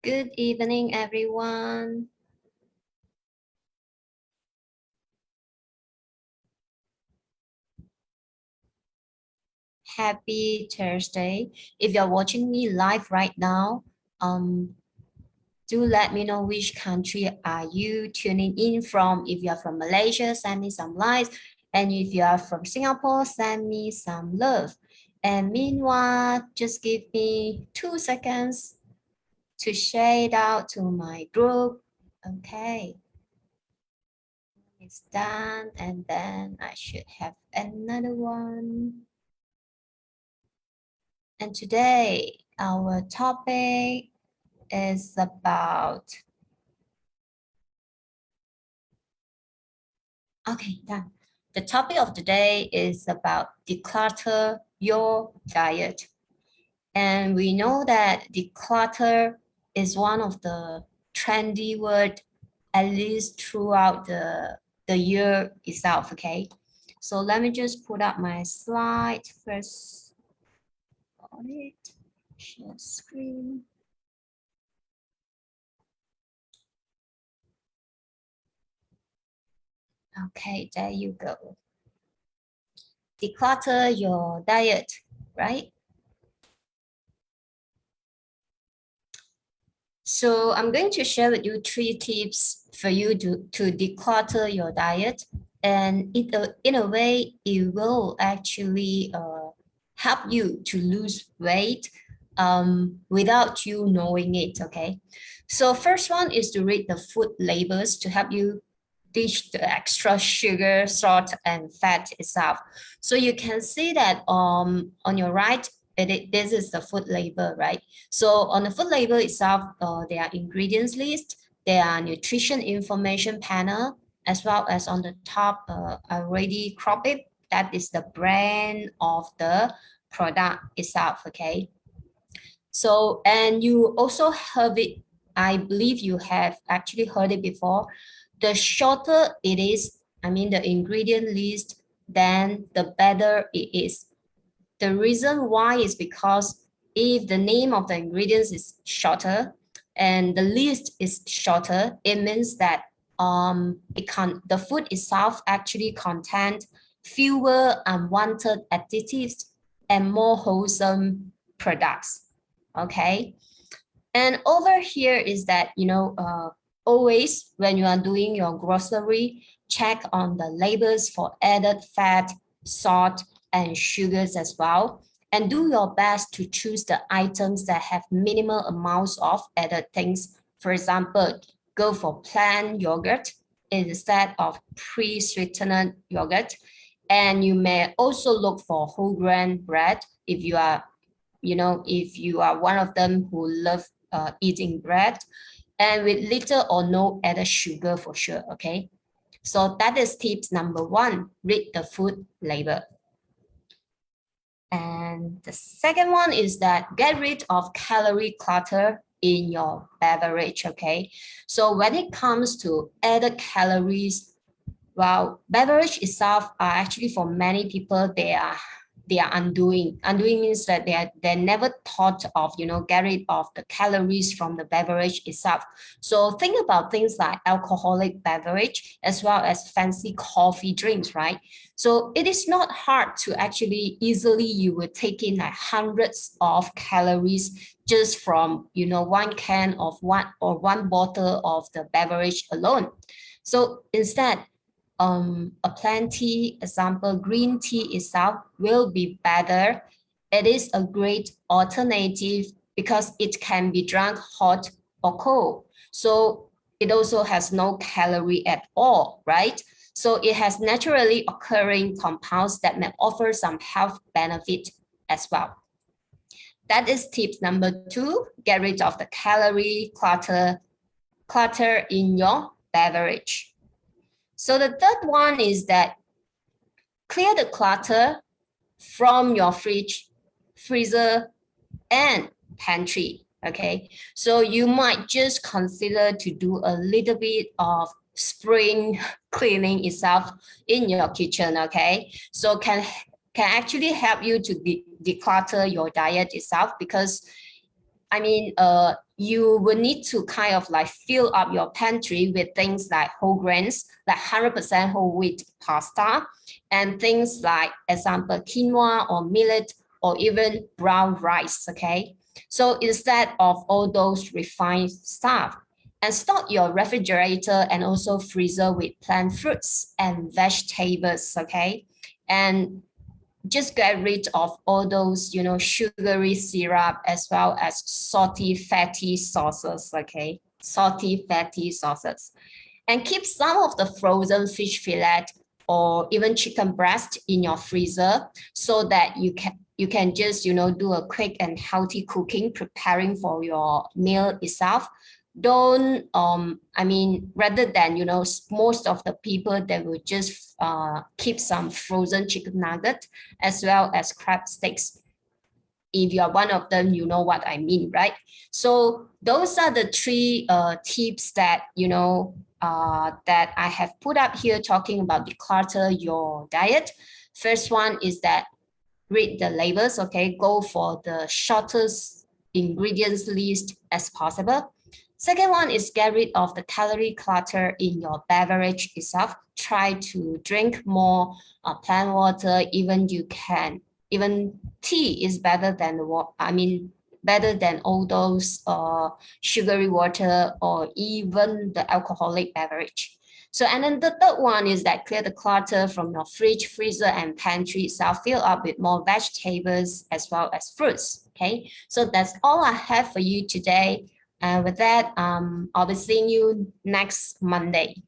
Good evening, everyone. Happy Thursday. If you're watching me live right now, do let me know which country are you tuning in from. If you're from Malaysia, send me some likes. And if you are from Singapore, send me some love. And meanwhile, just give me 2 seconds to share it out to my group. Okay. It's done, and then I should have another one. And today, our topic is about, okay, done. The topic of today is about declutter your diet. And we know that declutter is one of the trendy word, at least throughout the year itself, okay? So let me just put up my slide first. Got it. Share screen. Okay, there you go. Declutter your diet, right? So I'm going to share with you 3 tips for you to declutter your diet. And in a way, it will actually help you to lose weight without you knowing it, okay? So first one is to read the food labels to help you ditch the extra sugar, salt, and fat itself. So you can see that on your right, this is the food label, right? So on the food label itself, there are ingredients list, there are nutrition information panel, as well as on the top, I already crop it. That is the brand of the product itself, okay? So, and you also heard it, I believe you have actually heard it before. The shorter it is, I mean the ingredient list, then the better it is. The reason why is because if the name of the ingredients is shorter and the list is shorter, it means that the food itself actually contains fewer unwanted additives and more wholesome products. Okay. And over here is that, always when you are doing your grocery, check on the labels for added fat, salt, and sugars as well. And do your best to choose the items that have minimal amounts of added things. For example, go for plant yogurt instead of pre-sweetened yogurt. And you may also look for whole grain bread if you are, if you are one of them who love eating bread, and with little or no added sugar for sure, okay? So that is tips number 1, read the food label. And the second one is that get rid of calorie clutter in your beverage, okay? So when it comes to added calories, well, beverage itself are actually for many people, they are undoing. Undoing means that they never thought of, get rid of the calories from the beverage itself. So think about things like alcoholic beverage as well as fancy coffee drinks, right? So it is not hard to actually easily you would take in like hundreds of calories just from, one can of one bottle of the beverage alone. So instead, a plenty example, green tea itself will be better. It is a great alternative because it can be drunk hot or cold. So it also has no calorie at all, right? So it has naturally occurring compounds that may offer some health benefit as well. That is tip number 2, get rid of the calorie clutter in your beverage. So the third one is that clear the clutter from your fridge, freezer, and pantry, okay? So you might just consider to do a little bit of spring cleaning itself in your kitchen, okay? So can actually help you to declutter your diet itself because, I mean, you will need to kind of like fill up your pantry with things like whole grains, like 100% whole wheat pasta, and things like, example, quinoa or millet, or even brown rice, okay? So instead of all those refined stuff, and stock your refrigerator and also freezer with plant fruits and vegetables, okay? And just get rid of all those, sugary syrup as well as salty, fatty sauces, okay? Salty, fatty sauces. And keep some of the frozen fish fillet or even chicken breast in your freezer so that you can just, do a quick and healthy cooking, preparing for your meal itself. Don't rather than, most of the people, they will just keep some frozen chicken nugget as well as crab sticks. If you're one of them, you know what I mean, right? So those are the three tips that, that I have put up here talking about declutter your diet. First one is that read the labels, okay? Go for the shortest ingredients list as possible. Second one is get rid of the calorie clutter in your beverage itself. Try to drink more plant water. Even tea is better than better than all those sugary water or even the alcoholic beverage. So, and then the third one is that clear the clutter from your fridge, freezer, and pantry itself. Fill up with more vegetables as well as fruits. Okay, so that's all I have for you today. And with that, I'll be seeing you next Monday.